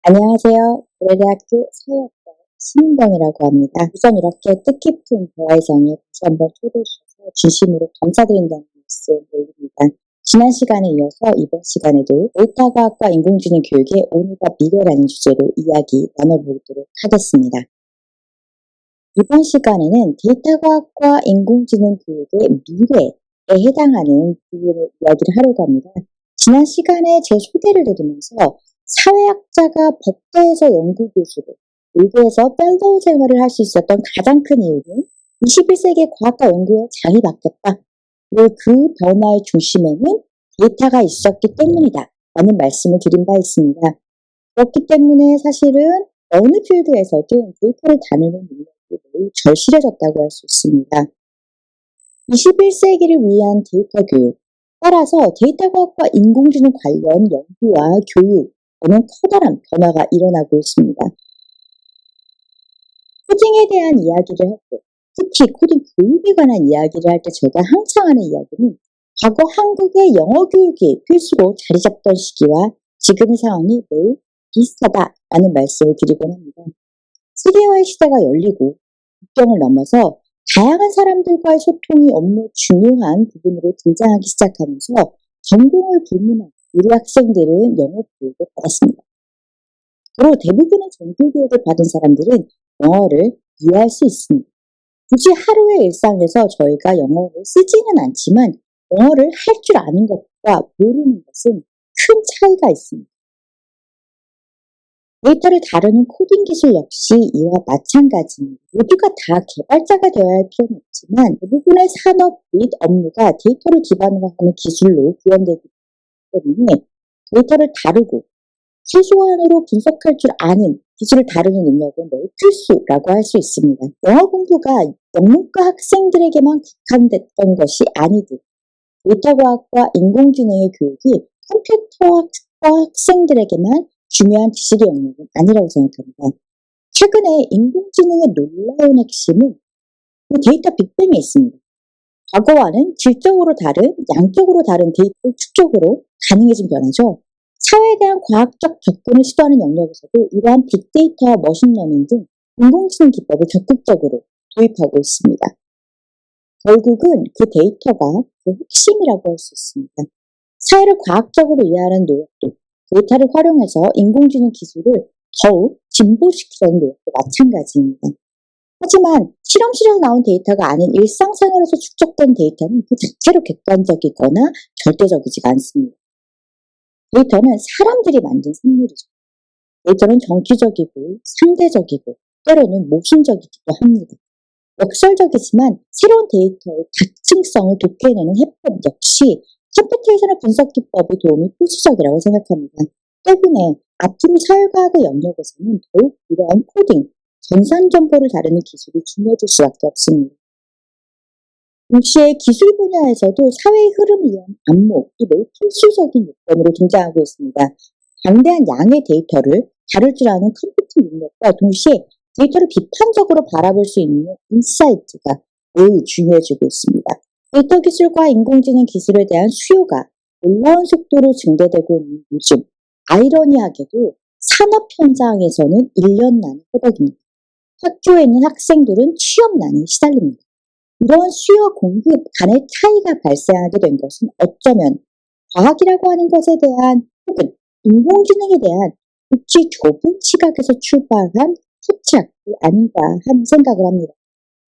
안녕하세요. 고려대학교 사회학과 신은경이라고 합니다. 우선 이렇게 뜻깊은 대화의 장에 다시 한번 초대해 주셔서 진심으로 감사드린다는 말씀 올립니다. 지난 시간에 이어서 이번 시간에도 데이터과학과 인공지능 교육의 오늘과 미래라는 주제로 이야기 나눠보도록 하겠습니다. 이번 시간에는 데이터과학과 인공지능 교육의 미래에 해당하는 부분을 이야기를 하려고 합니다. 지난 시간에 제 소개를 들으면서 사회학자가 법대에서 연구교수로 의대에서 펠로우 생활을 할 수 있었던 가장 큰 이유는 21세기 과학과 연구의 장이 바뀌었다. 그리고 그 변화의 중심에는 데이터가 있었기 때문이다. 라는 말씀을 드린 바 있습니다. 그렇기 때문에 사실은 어느 필드에서든 데이터를 다루는 능력이 매우 절실해졌다고 할 수 있습니다. 21세기를 위한 데이터 교육, 따라서 데이터 과학과 인공지능 관련 연구와 교육, 는 커다란 변화가 일어나고 있습니다. 코딩에 대한 이야기를 할 때, 특히 코딩 교육에 관한 이야기를 할 때 제가 항상 하는 이야기는 과거 한국의 영어 교육이 필수로 자리 잡던 시기와 지금의 상황이 매우 비슷하다라는 말씀을 드리곤 합니다. 세계화의 시대가 열리고 국경을 넘어서 다양한 사람들과의 소통이 업무의 중요한 부분으로 등장하기 시작하면서 전공을 불문한 우리 학생들은 영어 교육을 받았습니다. 그리고 대부분의 전공 교육을 받은 사람들은 영어를 이해할 수 있습니다. 굳이 하루의 일상에서 저희가 영어를 쓰지는 않지만 영어를 할 줄 아는 것과 모르는 것은 큰 차이가 있습니다. 데이터를 다루는 코딩 기술 역시 이와 마찬가지입니다. 모두가 다 개발자가 되어야 할 필요는 없지만 대부분의 산업 및 업무가 데이터를 기반으로 하는 기술로 구현되기 때문에 데이터를 다루고 최소한으로 분석할 줄 아는 기술을 다루는 능력은 매우 필수라고 할 수 있습니다. 영어 공부가 영문과 학생들에게만 국한됐던 것이 아니듯 데이터과학과 인공지능의 교육이 컴퓨터학과 학생들에게만 중요한 지식의 영역은 아니라고 생각합니다. 최근에 인공지능의 놀라운 핵심은 데이터 빅뱅에 있습니다. 과거와는 질적으로 다른, 양적으로 다른 데이터 축적으로 가능해진 변화죠. 사회에 대한 과학적 접근을 시도하는 영역에서도 이러한 빅데이터와 머신러닝 등 인공지능 기법을 적극적으로 도입하고 있습니다. 결국은 그 데이터가 그 핵심이라고 할 수 있습니다. 사회를 과학적으로 이해하는 노력도 데이터를 활용해서 인공지능 기술을 더욱 진보시키려는 노력도 마찬가지입니다. 하지만 실험실에서 나온 데이터가 아닌 일상생활에서 축적된 데이터는 그 자체로 객관적이거나 절대적이지가 않습니다. 데이터는 사람들이 만든 생물이죠. 데이터는 정기적이고 상대적이고 때로는 모순적이기도 합니다. 역설적이지만 새로운 데이터의 다층성을 돋궈내는 해법 역시 컴퓨테이셔널 분석 기법의 도움이 필수적이라고 생각합니다. 때문에 앞으로 사회과학의 영역에서는 더욱 이러한 코딩, 전산 정보를 다루는 기술이 중요해질 수밖에 없습니다. 동시에 기술 분야에서도 사회의 흐름을 위한 안목이 매우 필수적인 요건으로 등장하고 있습니다. 방대한 양의 데이터를 다룰 줄 아는 컴퓨팅 능력과 동시에 데이터를 비판적으로 바라볼 수 있는 인사이트가 매우 중요해지고 있습니다. 데이터 기술과 인공지능 기술에 대한 수요가 놀라운 속도로 증대되고 있는 요즘, 아이러니하게도 산업 현장에서는 1년난의 허덕입니다. 학교에 있는 학생들은 취업난에 시달립니다. 이러한 수요와 공급 간의 차이가 발생하게 된 것은 어쩌면 과학이라고 하는 것에 대한 혹은 인공지능에 대한 극히 좁은 시각에서 출발한 터치학이 아닌가 하는 생각을 합니다.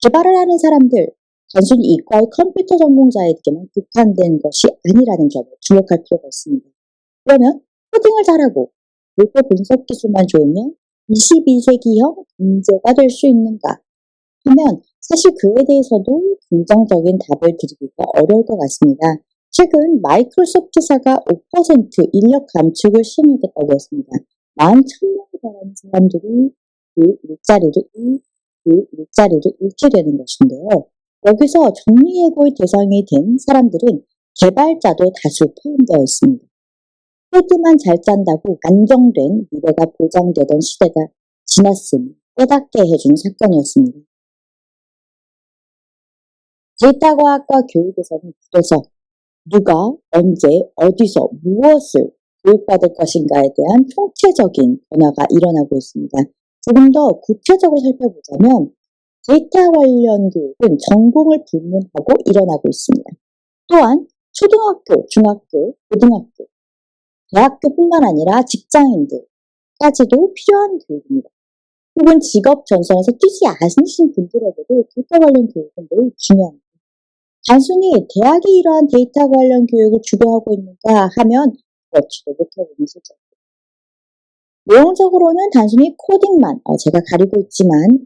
개발을 하는 사람들, 단순히 이과의 컴퓨터 전공자에게만 국한된 것이 아니라는 점을 주목할 필요가 있습니다. 그러면 코딩을 잘하고 데이터 분석 기술만 좋으면 22세기형 인재가 될 수 있는가 하면 사실 그에 대해서도 긍정적인 답을 드리기가 어려울 것 같습니다. 최근 마이크로소프트사가 5% 인력 감축을 시행하겠다고 했습니다. 11,000명에 달하는 사람들이 그 일자리를 잃게 되는 것인데요. 여기서 정리해고의 대상이 된 사람들은 개발자도 다수 포함되어 있습니다. 코드만 잘 짠다고 안정된 미래가 보장되던 시대가 지났음을 깨닫게 해준 사건이었습니다. 데이터과학과 교육에서는 그래서 누가, 언제, 어디서, 무엇을 교육받을 것인가에 대한 총체적인 변화가 일어나고 있습니다. 조금 더 구체적으로 살펴보자면 데이터 관련 교육은 전공을 불문하고 일어나고 있습니다. 또한 초등학교, 중학교, 고등학교, 대학교뿐만 아니라 직장인들까지도 필요한 교육입니다. 혹은 직업 전선에서 뛰지 않으신 분들에게도 데이터 관련 교육은 매우 중요합니다. 단순히 대학이 이러한 데이터 관련 교육을 주도하고 있는가 하면 그렇지도 못하고 있는 실정. 내용적으로는 단순히 코딩만, 제가 가리고 있지만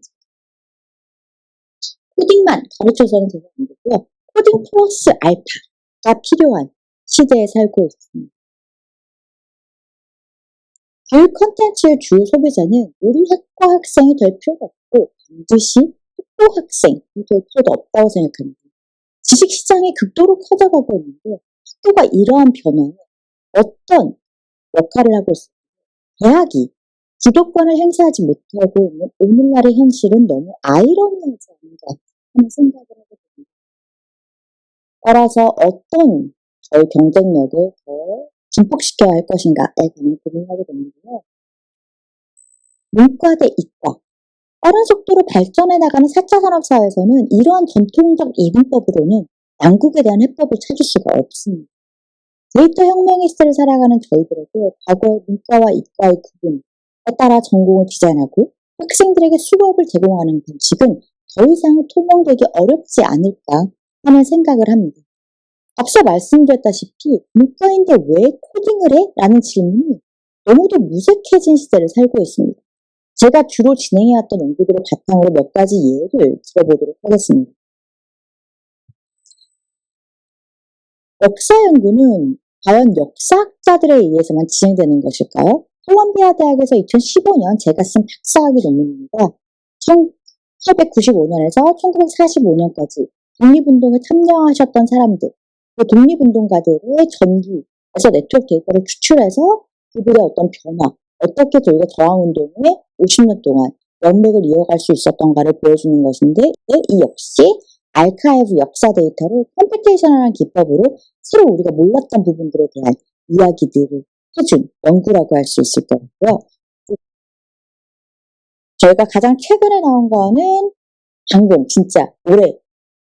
코딩만 가르쳐서는 되는 안 되고요. 코딩 플러스 알파가 필요한 시대에 살고 있습니다. 교육 콘텐츠의 주요 소비자는 우리 학과 학생이 될 필요가 없고 반드시 학부 학생이 될 필요도 없다고 생각합니다. 지식시장이 극도로 커져가고 있는데 학교가 이러한 변화에 어떤 역할을 하고 있습니다. 대학이 주도권을 행사하지 못하고 있는 오늘날의 현실은 너무 아이러니하지 않은가 하는 생각을 하게 됩니다. 따라서 어떤 저희 경쟁력을 더 증폭시켜야 할 것인가에 관한 고민을 하게 되는데요. 문과 대 이과, 빠른 속도로 발전해 나가는 4차 산업사회에서는 이러한 전통적 이분법으로는 양국에 대한 해법을 찾을 수가 없습니다. 데이터 혁명의 시대를 살아가는 저희들에게 과거의 문과와 이과의 구분에 따라 전공을 디자인하고 학생들에게 수업을 제공하는 방식은 더 이상 통용되기 어렵지 않을까 하는 생각을 합니다. 앞서 말씀드렸다시피 문과인데 왜 코딩을 해? 라는 질문이 너무도 무색해진 시대를 살고 있습니다. 제가 주로 진행해왔던 연구들을 바탕으로 몇 가지 예를 들어보도록 하겠습니다. 역사 연구는 과연 역사학자들에 의해서만 진행되는 것일까요? 콜롬비아 대학에서 2015년 제가 쓴 박사학위 논문입니다. 1895년에서 1945년까지 독립운동에 참여하셨던 사람들, 그 독립운동가들의 전기에서 네트워크 데이터를 추출해서 그들의 어떤 변화, 어떻게 저희가 저항운동에 50년 동안 연맥을 이어갈 수 있었던가를 보여주는 것인데, 이 역시 알카이브 역사 데이터를 컴퓨테이셔널한 기법으로 새로 우리가 몰랐던 부분들에 대한 이야기들을 해준 연구라고 할 수 있을 거고요. 저희가 가장 최근에 나온 거는 방금 진짜 올해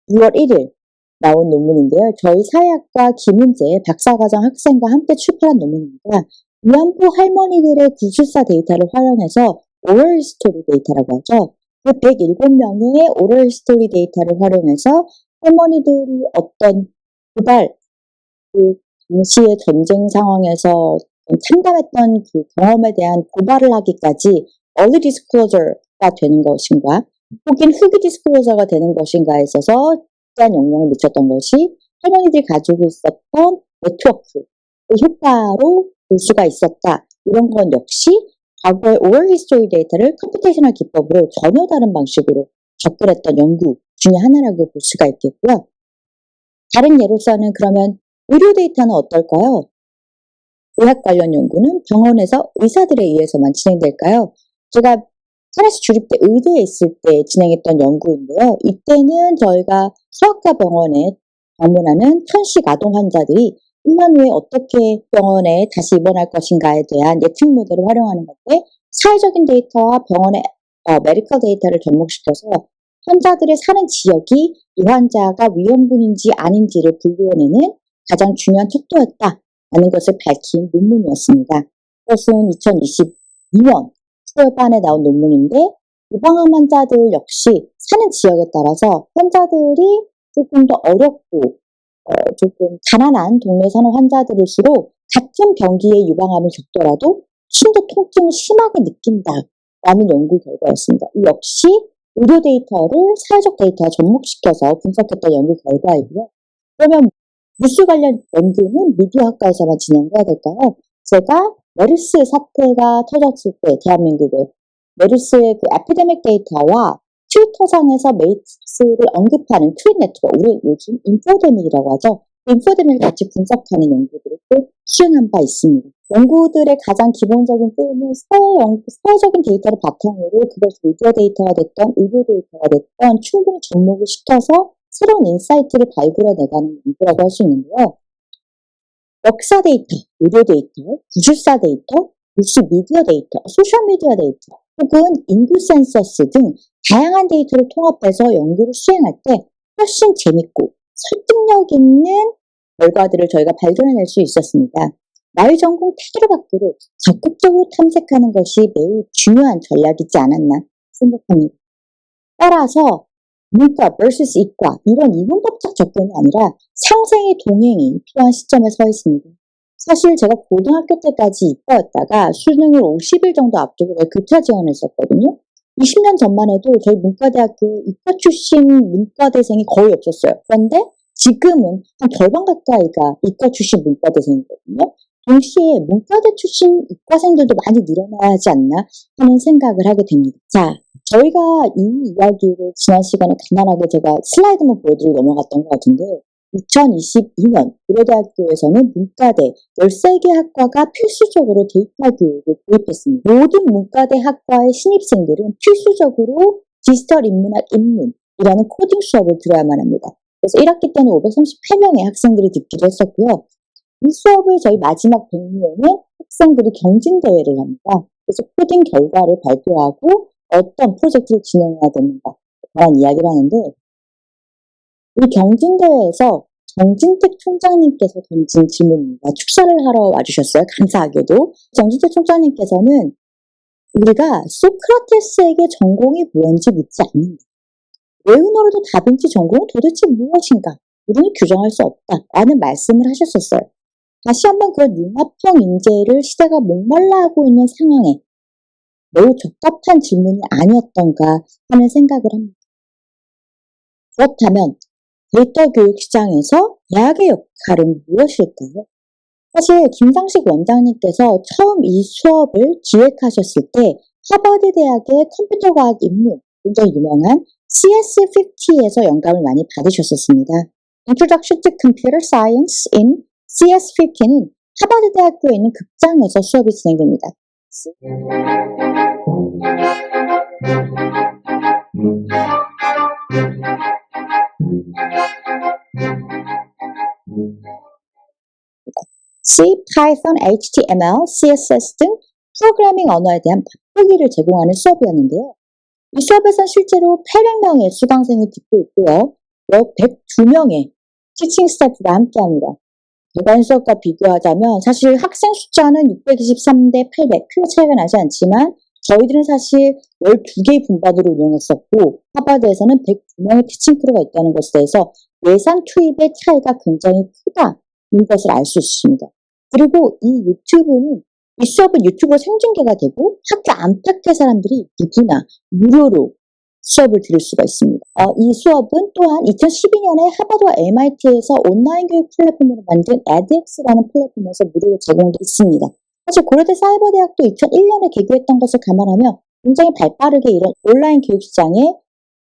2월 1일 나온 논문인데요. 저희 사회학과 김은재 박사과정 학생과 함께 출판한 논문입니다. 위안부 할머니들의 구술사 데이터를 활용해서 오럴 히스토리 데이터라고 하죠. 그 107명의 오럴 히스토리 데이터를 활용해서 할머니들이 어떤 고발, 그 당시의 전쟁 상황에서 참담했던 그 경험에 대한 고발을 하기까지 early disclosure가 되는 것인가, 혹은 후기 디스클로저가 되는 것인가에 있어서 대한 영향을 미쳤던 것이 할머니들이 가지고 있었던 네트워크 효과로 볼 수가 있었다. 이런 건 역시 과거의 오럴 히스토리 데이터를 컴퓨테이셔널 기법으로 전혀 다른 방식으로 접근했던 연구 중에 하나라고 볼 수가 있겠고요. 다른 예로서는 그러면 의료 데이터는 어떨까요? 의학 관련 연구는 병원에서 의사들에 의해서만 진행될까요? 제가 테라스 주립대 의대에 있을 때 진행했던 연구인데요. 이때는 저희가 소아과 병원에 방문하는 천식 아동 환자들이 입원 후에 어떻게 병원에 다시 입원할 것인가에 대한 예측 모델을 활용하는 건데, 사회적인 데이터와 병원의 메디컬 데이터를 접목시켜서 환자들의 사는 지역이 이 환자가 위험군인지 아닌지를 분류해내는 가장 중요한 척도였다라는 것을 밝힌 논문이었습니다. 그것은 2022년 10월반에 나온 논문인데, 유방암 환자들 역시 사는 지역에 따라서 환자들이 조금 더 어렵고 조금 가난한 동네에 사는 환자들일수록 같은 병기의 유방암을 겪더라도 좀 더 통증을 심하게 느낀다라는 연구 결과였습니다. 이 역시 의료 데이터를 사회적 데이터와 접목시켜서 분석했던 연구 결과이고요. 그러면 뉴스 관련 연구는 미디어학과에서만 진행해야 될까요? 제가 메르스 사태가 터졌을 때 대한민국에 메르스의 그 에피데믹 데이터와 트위터상에서 메르스를 언급하는 트윗 네트워크, 우리 요즘 인포데믹이라고 하죠. 인포데믹을 같이 분석하는 연구들을 또 수행한 바 있습니다. 연구들의 가장 기본적인 뜻은 사회적인 데이터를 바탕으로 그것이 미디어 데이터가 됐던 의료 데이터가 됐던 충분히 접목을 시켜서 새로운 인사이트를 발굴해내가는 연구라고 할 수 있는데요. 역사 데이터, 의료 데이터, 기술사 데이터, 뉴스 미디어 데이터, 소셜미디어 데이터, 혹은 인구 센서스 등 다양한 데이터를 통합해서 연구를 수행할 때 훨씬 재밌고 설득력 있는 결과들을 저희가 발견해낼 수 있었습니다. 나의 전공 테두리 밖으로 적극적으로 탐색하는 것이 매우 중요한 전략이지 않았나 생각합니다. 따라서 문과 vs 이과 이런 이분법적 접근이 아니라 상생의 동행이 필요한 시점에 서 있습니다. 사실 제가 고등학교 때까지 이과였다가 수능을 50일 정도 앞두고 교차 지원을 했었거든요. 20년 전만 해도 저희 문과대학교 이과 출신 문과대생이 거의 없었어요. 그런데 지금은 한 절반 가까이가 이과 출신 문과대생이거든요. 동시에 문과대 출신 이과생들도 많이 늘어나야 하지 않나 하는 생각을 하게 됩니다. 자, 저희가 이 이야기를 지난 시간에 간단하게 제가 슬라이드만 보여드리고 넘어갔던 것 같은데 2022년 고려대학교에서는 문과대 13개 학과가 필수적으로 데이터 교육을 도입했습니다. 모든 문과대 학과의 신입생들은 필수적으로 디지털 인문학 입문이라는 코딩 수업을 들어야만 합니다. 그래서 1학기 때는 538명의 학생들이 듣기도 했었고요. 이 수업을 저희 마지막 100명의 학생들이 경진대회를 합니다. 그래서 코딩 결과를 발표하고 어떤 프로젝트를 진행해야 됩니다. 그런 이야기를 하는데 이 경진대회에서 정진택 총장님께서 던진 질문입니다. 축사를 하러 와주셨어요. 감사하게도. 정진택 총장님께서는 우리가 소크라테스에게 전공이 뭔지 묻지 않는다. 레오나르도 다빈치 전공은 도대체 무엇인가? 우리는 규정할 수 없다. 라는 말씀을 하셨었어요. 다시 한번 그런 융합형 인재를 시대가 목말라 하고 있는 상황에 매우 적합한 질문이 아니었던가 하는 생각을 합니다. 그렇다면 데이터 교육 시장에서 대학의 역할은 무엇일까요? 사실 김상식 원장님께서 처음 이 수업을 기획하셨을 때 하버드 대학의 컴퓨터과학 입문, 굉장히 유명한 CS50에서 영감을 많이 받으셨었습니다. Introduction to Computer Science in CS50는 하버드 대학교에 있는 극장에서 수업이 진행됩니다. C, Python, HTML, CSS 등 프로그래밍 언어에 대한 맛보기를 제공하는 수업이었는데요. 이 수업에서는 실제로 800명의 수강생이 듣고 있고요. 약 102명의 티칭 스태프가 함께합니다. 일반 수업과 비교하자면 사실 학생 숫자는 623대 800, 큰 차이가 나지 않지만 저희들은 사실 12개의 분반으로 운영했었고 하버드에서는 102명의 티칭 크루가 있다는 것에 대해서 예산 투입의 차이가 굉장히 크다는 것을 알 수 있습니다. 그리고 이 수업은 유튜브로 생중계가 되고 학교 안팎의 사람들이 누구나 무료로 수업을 들을 수가 있습니다. 이 수업은 또한 2012년에 하버드와 MIT에서 온라인 교육 플랫폼으로 만든 edX라는 플랫폼에서 무료로 제공되어 있습니다. 사실 고려대 사이버대학도 2001년에 개교했던 것을 감안하면 굉장히 발빠르게 이런 온라인 교육 시장에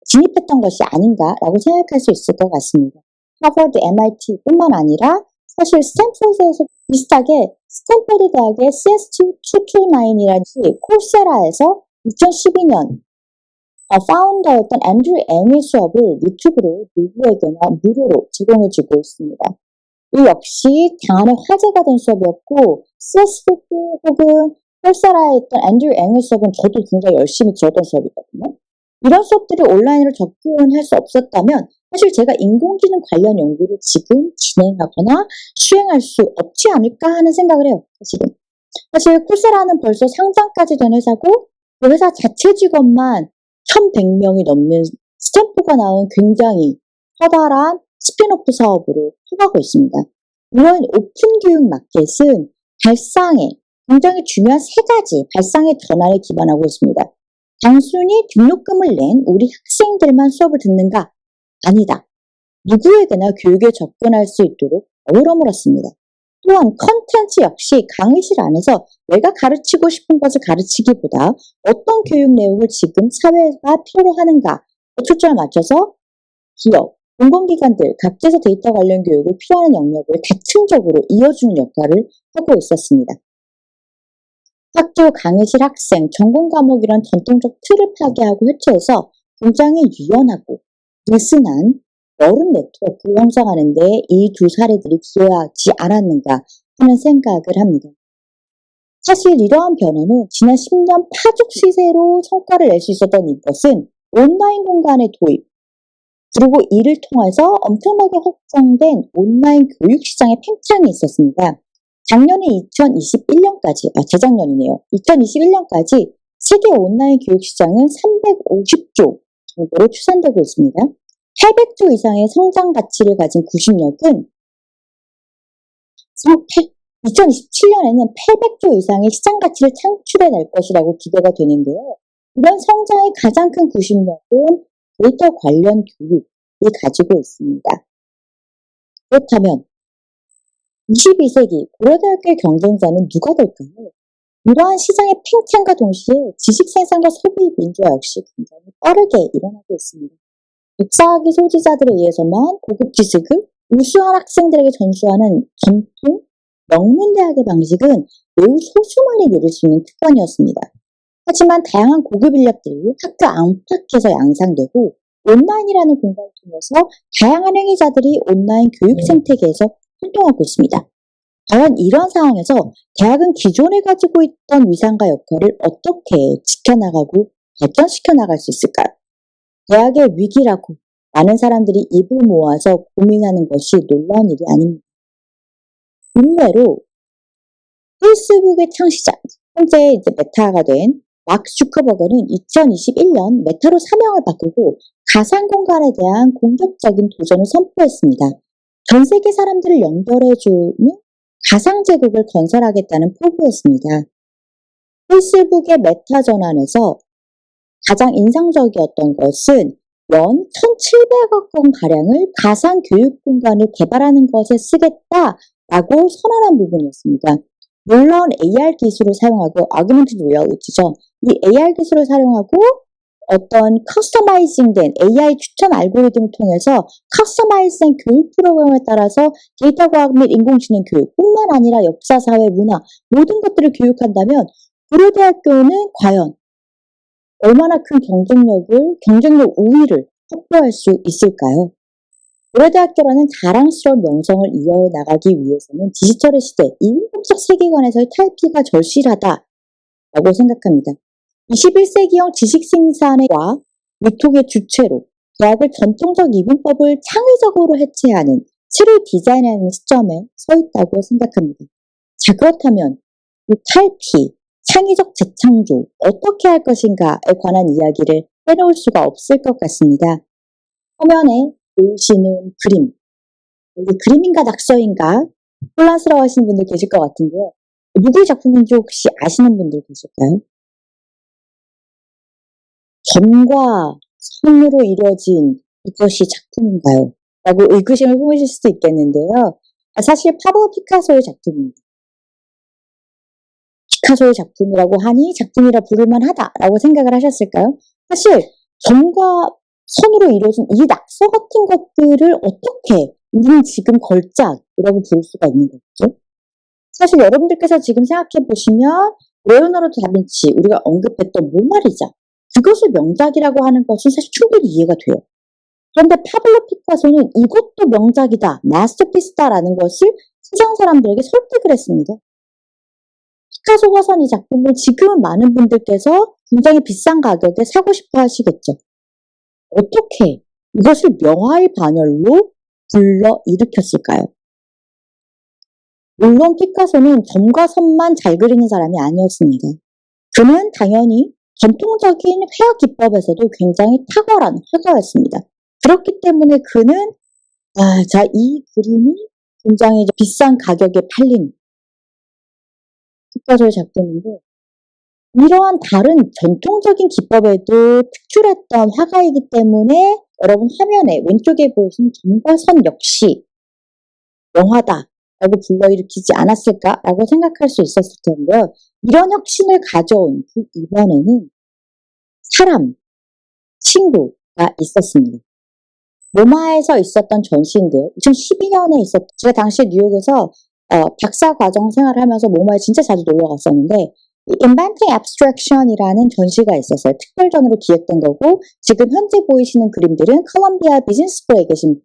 진입했던 것이 아닌가라고 생각할 수 있을 것 같습니다. 하버드, MIT뿐만 아니라 사실 스탠포드에서 비슷하게 스탠포드 대학의 CS229이라는 콜세라에서 2012년 파운더였던 앤드류 앵의 수업을 유튜브로 누구에게나 무료로 제공해주고 있습니다. 이 역시 장안의 화제가 된 수업이었고 CS50 혹은 콜세라에 있던 앤드류 앵의 수업은 저도 굉장히 열심히 들었던 수업이거든요. 이런 수업들이 온라인으로 접근할 수 없었다면 사실 제가 인공지능 관련 연구를 지금 진행하거나 수행할 수 없지 않을까 하는 생각을 해요. 사실 콜세라는 벌써 상장까지 된 회사고 그 회사 자체 직원만 1,100명이 넘는 스탠포가 낳은 굉장히 커다란 스핀오프 사업으로 커가고 있습니다. 이런 오픈 교육 마켓은 발상에 굉장히 중요한 3가지 발상의 전환에 기반하고 있습니다. 단순히 등록금을 낸 우리 학생들만 수업을 듣는가? 아니다. 누구에게나 교육에 접근할 수 있도록 어우러물었습니다. 또한 컨텐츠 역시 강의실 안에서 내가 가르치고 싶은 것을 가르치기보다 어떤 교육 내용을 지금 사회가 필요로 하는가에 초점을 맞춰서 기업, 공공기관들, 각지에서 데이터 관련 교육을 필요하는 영역을 대층적으로 이어주는 역할을 하고 있었습니다. 학교, 강의실, 학생, 전공 과목 이런 전통적 틀을 파괴하고 해체해서 굉장히 유연하고 느슨한 여름 네트워크를 형성하는 데 이 두 사례들이 기여하지 않았는가 하는 생각을 합니다. 사실 이러한 변화는 지난 10년 파죽 시세로 성과를 낼 수 있었던 이것은 온라인 공간의 도입, 그리고 이를 통해서 엄청나게 확장된 온라인 교육 시장의 팽창이 있었습니다. 작년에 2021년까지, 재작년이네요. 2021년까지 세계 온라인 교육 시장은 350조 정도로 추산되고 있습니다. 800조 이상의 성장 가치를 가진 구심력은 2027년에는 800조 이상의 시장 가치를 창출해낼 것이라고 기대가 되는데요. 이런 성장의 가장 큰 구심력은 데이터 관련 교육이 가지고 있습니다. 그렇다면 22세기 고려대학교의 경쟁자는 누가 될까요? 이러한 시장의 팽창과 동시에 지식 생산과 소비 민주화 역시 굉장히 빠르게 일어나고 있습니다. 역사학의 소지자들에 의해서만 고급 지식을 우수한 학생들에게 전수하는 전통 명문대학의 방식은 매우 소수만이 누릴 수 있는 특권이었습니다. 하지만 다양한 고급 인력들이 학교 안팎에서 양상되고 온라인이라는 공간을 통해서 다양한 행위자들이 온라인 교육 생태계에서 활동하고 있습니다. 과연 이런 상황에서 대학은 기존에 가지고 있던 위상과 역할을 어떻게 지켜나가고 발전시켜 나갈 수 있을까요? 대학의 위기라고 많은 사람들이 입을 모아서 고민하는 것이 놀라운 일이 아닙니다. 일례로 페이스북의 창시자, 현재 이제 메타가 된 마크 주커버그는 2021년 메타로 사명을 바꾸고 가상 공간에 대한 공격적인 도전을 선포했습니다. 전 세계 사람들을 연결해주는 가상 제국을 건설하겠다는 포부였습니다. 페이스북의 메타 전환에서 가장 인상적이었던 것은 연 1,700억 원가량을 가상 교육 공간을 개발하는 것에 쓰겠다라고 선언한 부분이었습니다. 물론 AR 기술을 사용하고 Augmented Reality죠. 이 AR 기술을 사용하고 어떤 커스터마이징된 AI 추천 알고리즘을 통해서 커스터마이징된 교육 프로그램에 따라서 데이터 과학 및 인공지능 교육뿐만 아니라 역사, 사회, 문화 모든 것들을 교육한다면 고려대학교는 과연 얼마나 큰 경쟁력 우위를 확보할 수 있을까요? 고려대학교라는 자랑스러운 명성을 이어나가기 위해서는 디지털의 시대, 이 융합적 세계관에서의 탈피가 절실하다라고 생각합니다. 21세기형 지식 생산과 위톡의 주체로 대학을 전통적 이분법을 창의적으로 해체하는, 새로 디자인하는 시점에 서 있다고 생각합니다. 자, 그렇다면 이 탈피, 창의적 재창조 어떻게 할 것인가에 관한 이야기를 빼놓을 수가 없을 것 같습니다. 화면에 보이시는 그림, 이게 그림인가 낙서인가 혼란스러워 하시는 분들 계실 것 같은데요. 누구의 작품인지 혹시 아시는 분들 계실까요? 점과 선으로 이루어진 이것이 작품인가요? 라고 의구심을 품으실 수도 있겠는데요. 사실 파블로 피카소의 작품입니다. 피카소의 작품이라고 하니 작품이라 부를만 하다라고 생각을 하셨을까요? 사실 점과 선으로 이루어진 이 낙서 같은 것들을 어떻게 우리는 지금 걸작이라고 부를 수가 있는 거죠? 사실 여러분들께서 지금 생각해 보시면 레오나르도 다빈치, 우리가 언급했던 모나리자, 그것을 명작이라고 하는 것은 사실 충분히 이해가 돼요. 그런데 파블로 피카소는 이것도 명작이다, 마스터피스다라는 것을 세상 사람들에게 설득을 했습니다. 피카소가 산 이 작품을 지금은 많은 분들께서 굉장히 비싼 가격에 사고 싶어 하시겠죠. 어떻게 이것을 명화의 반열로 불러일으켰을까요? 물론 피카소는 점과 선만 잘 그리는 사람이 아니었습니다. 그는 당연히 전통적인 회화 기법에서도 굉장히 탁월한 화가였습니다. 그렇기 때문에 그는 이 그림이 굉장히 비싼 가격에 팔린 피카소의 작품인데, 이러한 다른 전통적인 기법에도 특출했던 화가이기 때문에 여러분 화면에 왼쪽에 보시는 점과 선 역시 영화다라고 불러일으키지 않았을까라고 생각할 수 있었을 텐데요. 이런 혁신을 가져온 그 이번에는 사람, 친구가 있었습니다. 로마에서 있었던 전시인데요. 2012년에 제가 당시에 뉴욕에서 박사 과정 생활을 하면서 로마에 진짜 자주 놀러 갔었는데, Inventing Abstraction이라는 전시가 있었어요. 특별전으로 기획된 거고, 지금 현재 보이시는 그림들은 콜롬비아 비즈니스 스쿨에 계신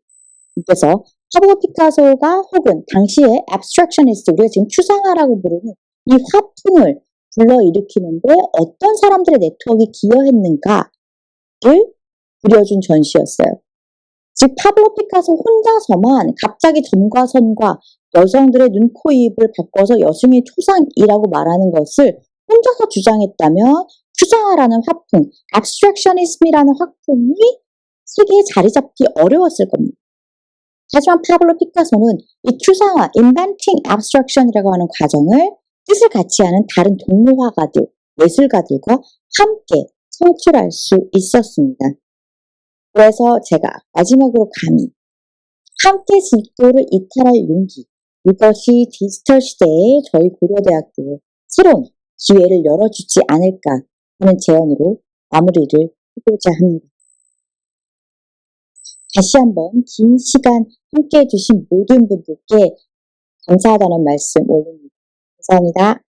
그래서 파블로 피카소가 혹은 당시의 abstractionist, 우리가 지금 추상화라고 부르는 이 화풍을 불러일으키는데 어떤 사람들의 네트워크가 기여했는가를 그려준 전시였어요. 즉 파블로 피카소 혼자서만 갑자기 점과 선과 여성들의 눈, 코, 입을 바꿔서 여성의 초상이라고 말하는 것을 혼자서 주장했다면 추상화라는 화풍, abstractionism이라는 화풍이 세계에 자리 잡기 어려웠을 겁니다. 하지만 파블로 피카소는 이 추상화, inventing abstraction이라고 하는 과정을 뜻을 같이 하는 다른 동료 화가들, 예술가들과 함께 성취할 수 있었습니다. 그래서 제가 마지막으로 감히 함께 진도를 이탈할 용기, 이것이 디지털 시대에 저희 고려대학교에 새로운 기회를 열어주지 않을까 하는 제언으로 마무리를 하고자 합니다. 다시 한번 긴 시간 함께해 주신 모든 분들께 감사하다는 말씀 올립니다. 감사합니다.